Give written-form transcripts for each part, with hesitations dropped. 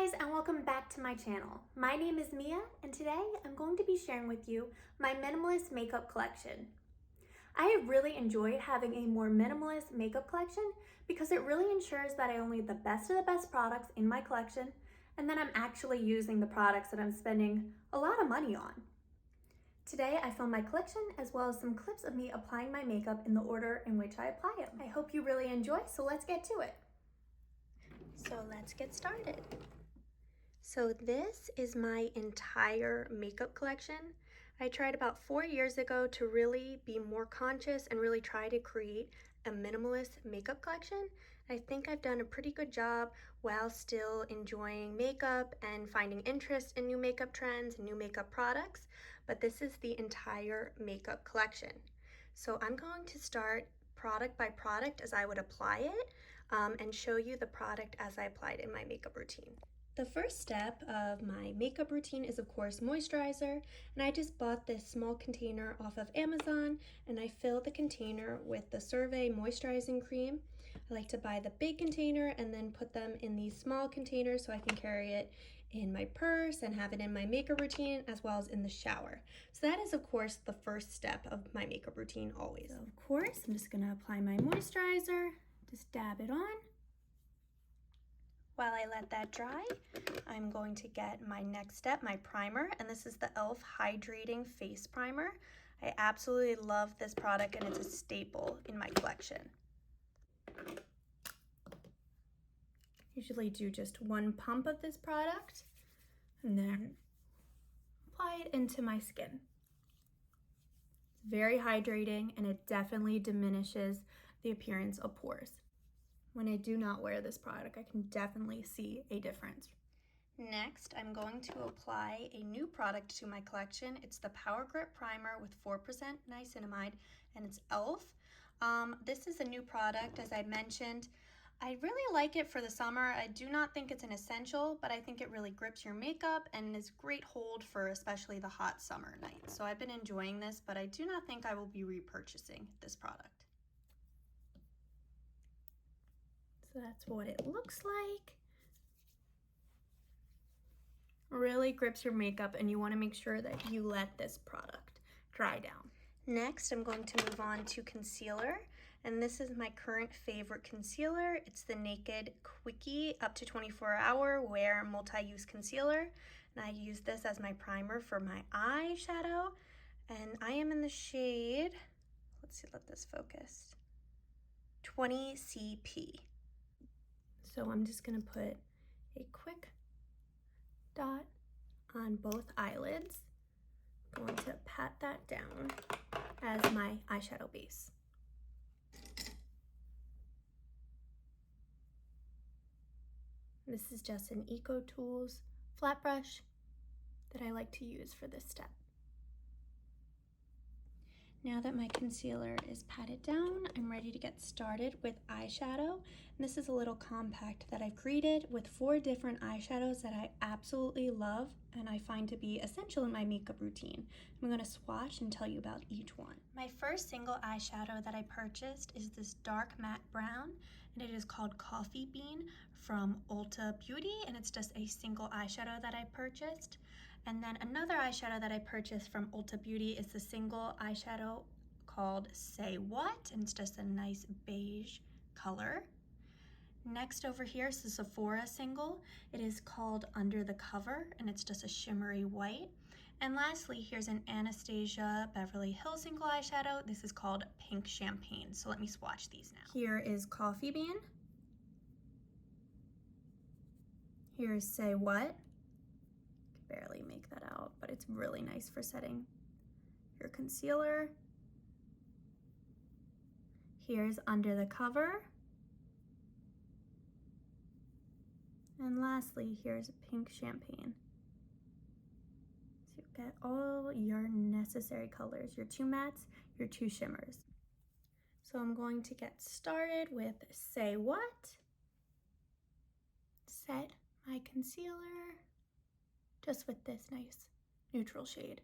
guys, and welcome back to my channel. My name is Mia, and today I'm going to be sharing with you my minimalist makeup collection. I really enjoy having a more minimalist makeup collection because it really ensures that I only have the best of the best products in my collection, and then I'm actually using the products that I'm spending a lot of money on. Today I filmed my collection as well as some clips of me applying my makeup in the order in which I apply it. I hope you really enjoy, so let's get to it. So let's get started. So this is my entire makeup collection. I tried about 4 years ago to really be more conscious and really try to create a minimalist makeup collection. I think I've done a pretty good job while still enjoying makeup and finding interest in new makeup trends and new makeup products, but this is the entire makeup collection. So I'm going to start product by product as I would apply it and show you the product as I applied in my makeup routine. The first step of my makeup routine is of course moisturizer, and I just bought this small container off of Amazon and I filled the container with the CeraVe moisturizing cream. I like to buy the big container and then put them in these small containers so I can carry it in my purse and have it in my makeup routine as well as in the shower. So that is of course the first step of my makeup routine always. So of course I'm just gonna apply my moisturizer, just dab it on. While I let that dry, I'm going to get my next step, my primer, and this is the e.l.f. Hydrating Face Primer. I absolutely love this product and it's a staple in my collection. Usually do just one pump of this product and then apply it into my skin. It's very hydrating and it definitely diminishes the appearance of pores. When I do not wear this product, I can definitely see a difference. Next, I'm going to apply a new product to my collection. It's the Power Grip Primer with 4% niacinamide, and it's e.l.f. This is a new product, as I mentioned. I really like it for the summer. I do not think it's an essential, but I think it really grips your makeup and is great hold for especially the hot summer nights. So I've been enjoying this, but I do not think I will be repurchasing this product. So that's what it looks like. Really grips your makeup and you want to make sure that you let this product dry down. Next, I'm going to move on to concealer, and this is my current favorite concealer. It's the Decay Quickie up to 24-hour wear multi-use concealer, and I use this as my primer for my eyeshadow, and I am in the shade, let's see, let this focus, 20CP. So I'm just gonna put a quick dot on both eyelids. I'm going to pat that down as my eyeshadow base. This is just an Eco Tools flat brush that I like to use for this step. Now that my concealer is patted down, I'm ready to get started with eyeshadow. And this is a little compact that I've created with 4 different eyeshadows that I absolutely love and I find to be essential in my makeup routine. I'm going to swatch and tell you about each one. My first single eyeshadow that I purchased is this dark matte brown, and it is called Coffee Bean from Ulta Beauty, and it's just a single eyeshadow that I purchased. And then another eyeshadow that I purchased from Ulta Beauty is the single eyeshadow called Say What, and it's just a nice beige color. Next over here is the Sephora single. It is called Under the Cover, and it's just a shimmery white. And lastly, here's an Anastasia Beverly Hills single eyeshadow. This is called Pink Champagne. So let me swatch these now. Here is Coffee Bean. Here's Say What. Barely make that out, but it's really nice for setting your concealer. Here's Under the Cover. And lastly, here's Pink Champagne. So you get all your necessary colors, your 2 mattes, your 2 shimmers. So I'm going to get started with Say What. Set my concealer just with this nice neutral shade.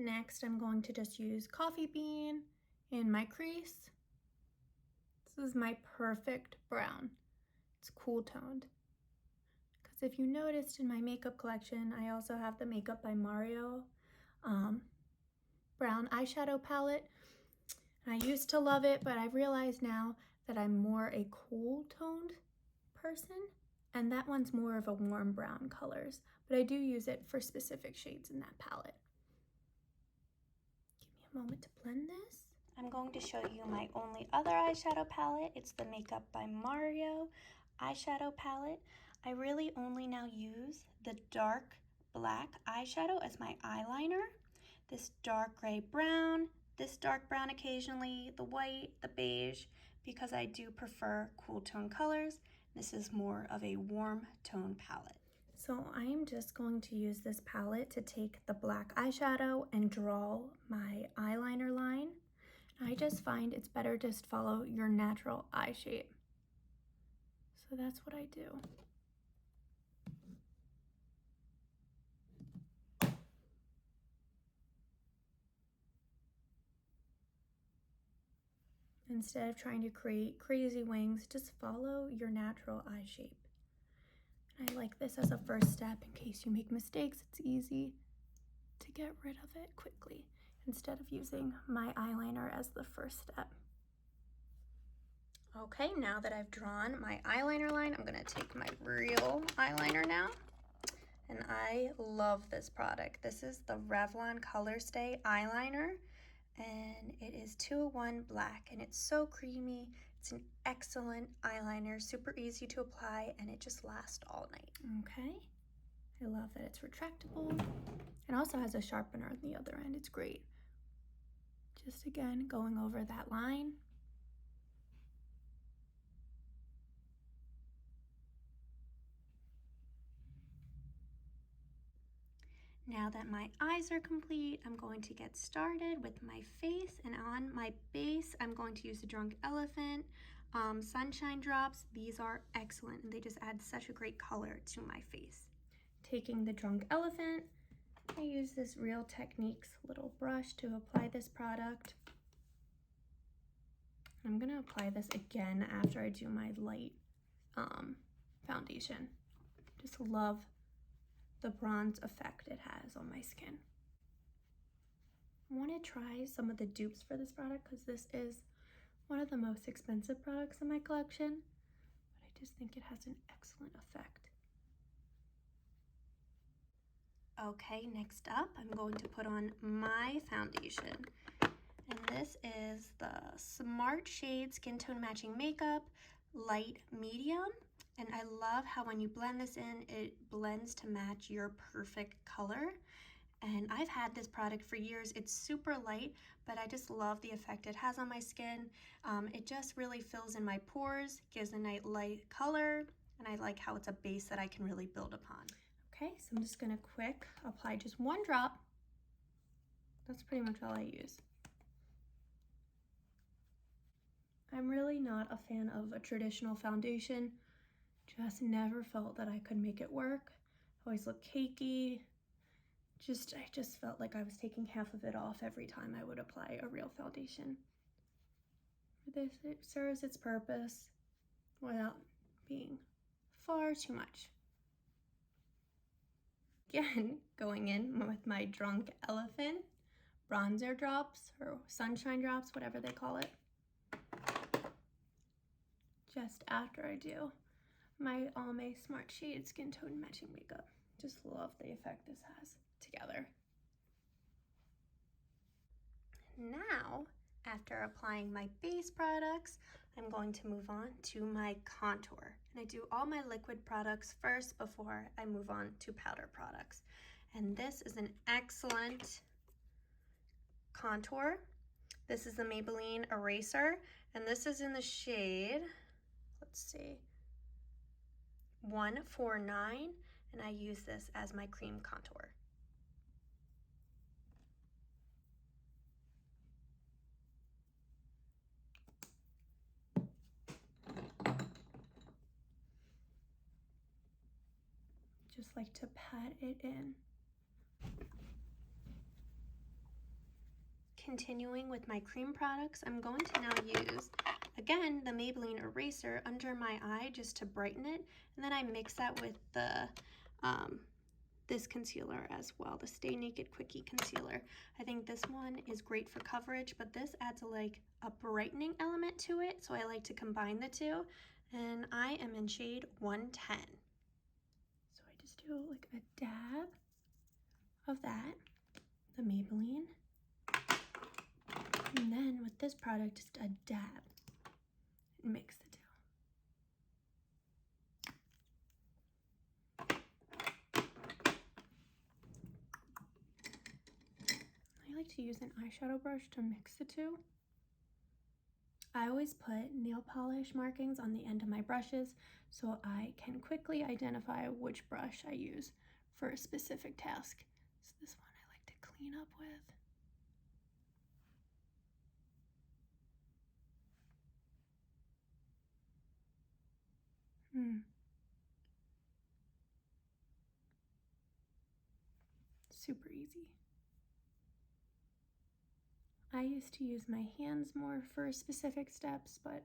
Next, I'm going to just use Coffee Bean in my crease. This is my perfect brown. It's cool toned. Because if you noticed in my makeup collection, I also have the Makeup by Mario brown eyeshadow palette. And I used to love it, but I've realized now that I'm more a cool toned person, and that one's more of a warm brown colors, but I do use it for specific shades in that palette. Give me a moment to blend this. I'm going to show you my only other eyeshadow palette. It's the Makeup by Mario eyeshadow palette. I really only now use the dark black eyeshadow as my eyeliner. This dark gray brown, this dark brown occasionally, the white, the beige, because I do prefer cool tone colors. This is more of a warm tone palette. So I'm just going to use this palette to take the black eyeshadow and draw my eyeliner line. I just find it's better just follow your natural eye shape. So that's what I do. Instead of trying to create crazy wings, just follow your natural eye shape. And I like this as a first step in case you make mistakes. It's easy to get rid of it quickly instead of using my eyeliner as the first step. Okay, now that I've drawn my eyeliner line, I'm gonna take my real eyeliner now. And I love this product. This is the Revlon ColorStay eyeliner, and it is 201 black, and it's so creamy. It's an excellent eyeliner, super easy to apply, and it just lasts all night. Okay, I love that it's retractable. It also has a sharpener on the other end. It's great. Just again, going over that line. Now that my eyes are complete, I'm going to get started with my face, and on my base, I'm going to use the Drunk Elephant Sunshine Drops. These are excellent, and they just add such a great color to my face. Taking the Drunk Elephant, I use this Real Techniques little brush to apply this product. I'm gonna apply this again after I do my light foundation. Just love the bronze effect it has on my skin. I want to try some of the dupes for this product because this is one of the most expensive products in my collection, but I just think it has an excellent effect. Okay, next up, I'm going to put on my foundation. And this is the Smart Shade Skin Tone Matching Makeup Light Medium. And I love how when you blend this in, it blends to match your perfect color. And I've had this product for years. It's super light, but I just love the effect it has on my skin. It just really fills in my pores, gives a nice light color, and I like how it's a base that I can really build upon. Okay, so I'm just gonna quick apply just one drop. That's pretty much all I use. I'm really not a fan of a traditional foundation. Just never felt that I could make it work. Always look cakey. I just felt like I was taking half of it off every time I would apply a real foundation. For this, it serves its purpose without being far too much. Again, going in with my Drunk Elephant bronzer drops or sunshine drops, whatever they call it. Just after I do my Almay Smart Shade Skin Tone Matching Makeup. Just love the effect this has together. Now, after applying my base products, I'm going to move on to my contour. And I do all my liquid products first before I move on to powder products. And this is an excellent contour. This is the Maybelline Eraser, and this is in the shade, let's see, 149, and I use this as my cream contour. Just like to pat it in. Continuing with my cream products, I'm going to now use, again, the Maybelline eraser under my eye just to brighten it, and then I mix that with the this concealer as well, the Stay Naked Quickie concealer. I think this one is great for coverage, but this adds a brightening element to it, so I like to combine the two, and I am in shade 110. So I just do like a dab of that, the Maybelline, and then with this product, just a dab, and mix the two. I like to use an eyeshadow brush to mix the two. I always put nail polish markings on the end of my brushes so I can quickly identify which brush I use for a specific task. So this one I like to clean up with. Super easy. I used to use my hands more for specific steps, but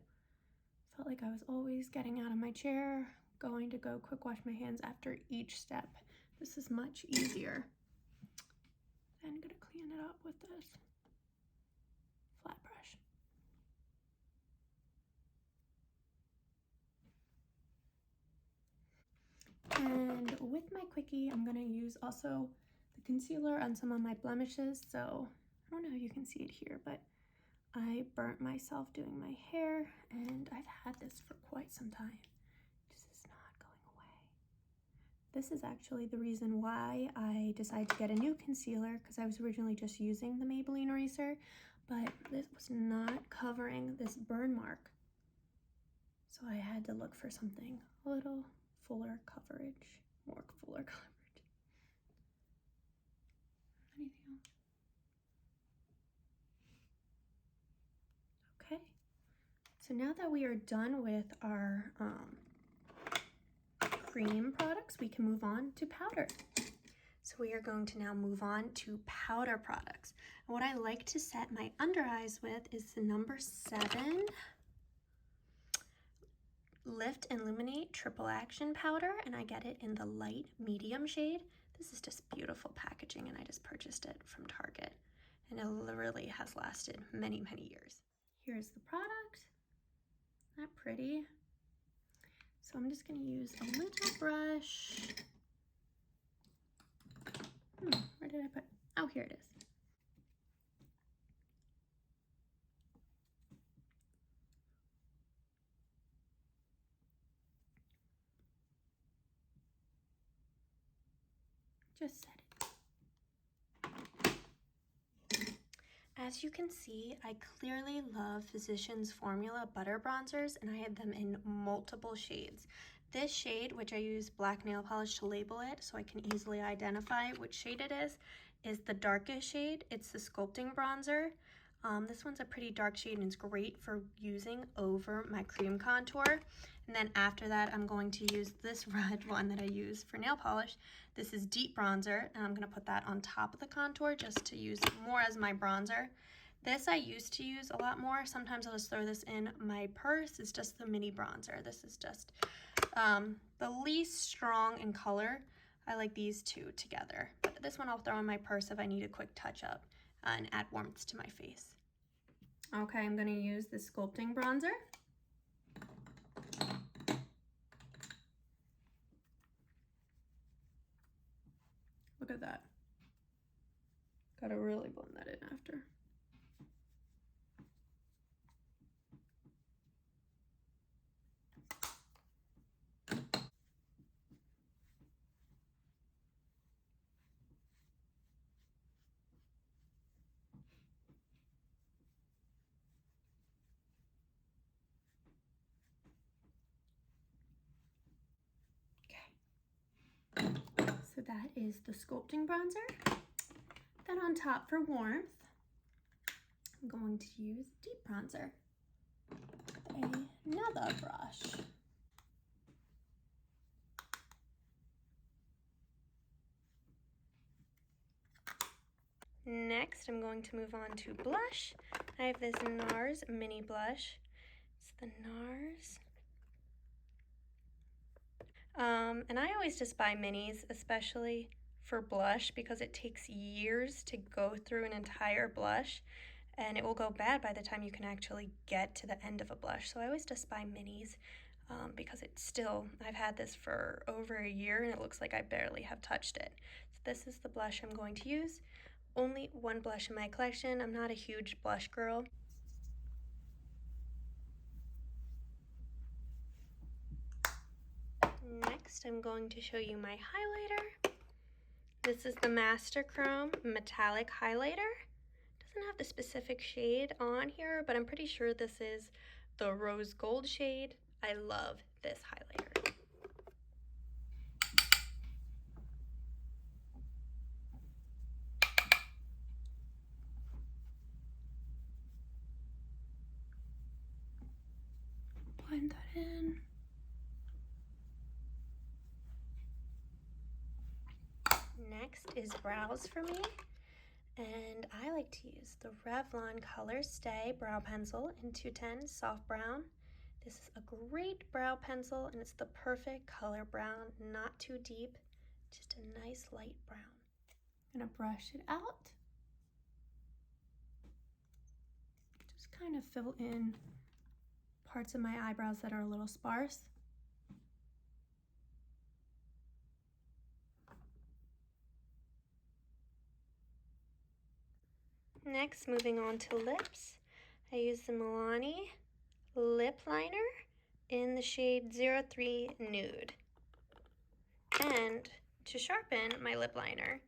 felt like I was always getting out of my chair, going to go quick wash my hands after each step. This is much easier. Then I'm gonna clean it up with this flat brush. And with my Quickie, I'm gonna use also the concealer on some of my blemishes. So I don't know if you can see it here, but I burnt myself doing my hair, and I've had this for quite some time. This is not going away. This is actually the reason why I decided to get a new concealer, because I was originally just using the Maybelline eraser, but this was not covering this burn mark. So I had to look for something a little fuller coverage, more fuller coverage. Anything else? Okay, so now that we are done with our cream products, we can move on to powder. So we are going to now move on to powder products. And what I like to set my under eyes with is the number 7 Lift and Illuminate Triple Action Powder, and I get it in the light medium shade. This is just beautiful packaging, and I just purchased it from Target, and it literally has lasted many, many years. Here's the product. Isn't that pretty? So I'm just gonna use a little brush. Where did I put? Oh, here it is. Just set it. As you can see, I clearly love Physicians Formula Butter Bronzers, and I have them in multiple shades. This shade, which I use black nail polish to label it so I can easily identify which shade it is the darkest shade. It's the Sculpting Bronzer. This one's a pretty dark shade, and it's great for using over my cream contour. And then after that, I'm going to use this red one that I use for nail polish. This is Deep Bronzer, and I'm gonna put that on top of the contour just to use more as my bronzer. This I used to use a lot more. Sometimes I'll just throw this in my purse. It's just the mini bronzer. This is just the least strong in color. I like these two together. But this one I'll throw in my purse if I need a quick touch up and add warmth to my face. Okay, I'm gonna use the Sculpting Bronzer. Look at that. Gotta really blend that in after. So that is the Sculpting Bronzer. Then on top for warmth, I'm going to use Deep Bronzer. Another brush. Next, I'm going to move on to blush. I have this NARS mini blush. It's the NARS. And I always just buy minis, especially for blush, because it takes years to go through an entire blush, and it will go bad by the time you can actually get to the end of a blush. So I always just buy minis because it's still, I've had this for over a year and it looks like I barely have touched it. So this is the blush I'm going to use. Only one blush in my collection. I'm not a huge blush girl. Next, I'm going to show you my highlighter. This is the Master Chrome Metallic Highlighter. Doesn't have the specific shade on here, but I'm pretty sure this is the rose gold shade. I love this highlighter. Blend that in. Next is brows for me, and I like to use the Revlon ColorStay brow pencil in 210 soft brown. This is a great brow pencil and it's the perfect color brown, not too deep, just a nice light brown. I'm gonna brush it out. Just kind of fill in parts of my eyebrows that are a little sparse. Next, moving on to lips, I use the Milani lip liner in the shade 03 Nude. And to sharpen my lip liner,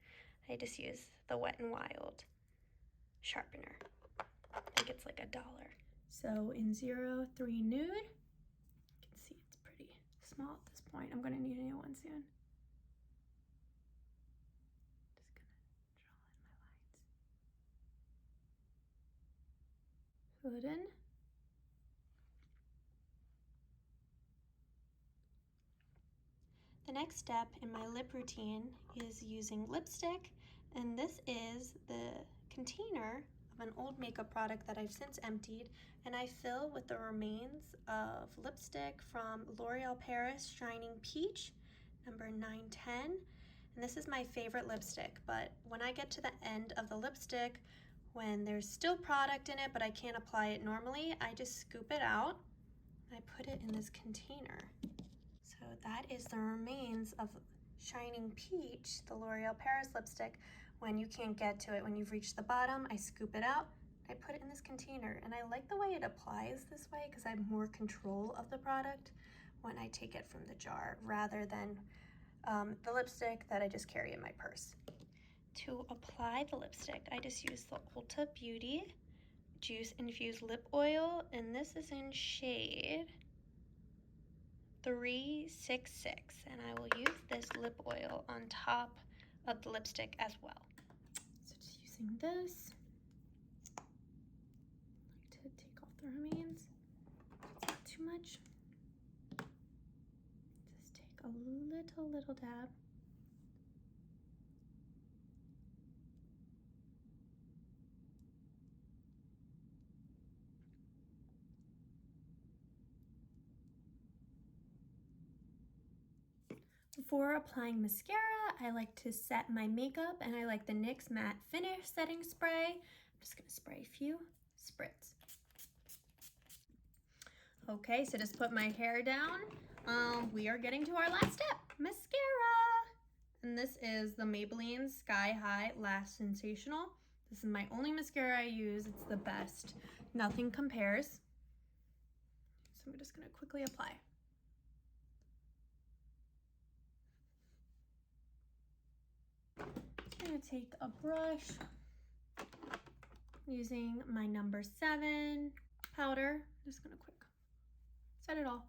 I just use the Wet n Wild sharpener. I think it's like $1. So in 03 Nude, you can see it's pretty small at this point. I'm gonna need a new one soon. Just gonna draw in my lines. Fill it in. The next step in my lip routine is using lipstick, and this is the container of an old makeup product that I've since emptied, and I fill with the remains of lipstick from L'Oreal Paris Shining Peach, number 910. And this is my favorite lipstick, but when I get to the end of the lipstick, when there's still product in it but I can't apply it normally, I just scoop it out. I put it in this container. So that is the remains of Shining Peach, the L'Oreal Paris lipstick. When you can't get to it, when you've reached the bottom, I scoop it out, I put it in this container, and I like the way it applies this way because I have more control of the product when I take it from the jar rather than the lipstick that I just carry in my purse. To apply the lipstick, I just use the Ulta Beauty Juice Infused Lip Oil, and this is in shade 366, and I will use this lip oil on top of the lipstick as well. So just using this, I like to take off the remains. It's not too much. Just take a little dab. Before applying mascara, I like to set my makeup, and I like the NYX Matte Finish Setting Spray. I'm just gonna spray a few spritz. Okay, so just put my hair down. We are getting to our last step, mascara. And this is the Maybelline Sky High Lash Sensational. This is my only mascara I use. It's the best. Nothing compares. So I'm just gonna quickly apply. I'm gonna take a brush using my number 7 powder. I'm just gonna quick set it all.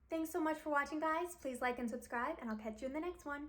Thanks so much for watching, guys. Please like and subscribe, and I'll catch you in the next one.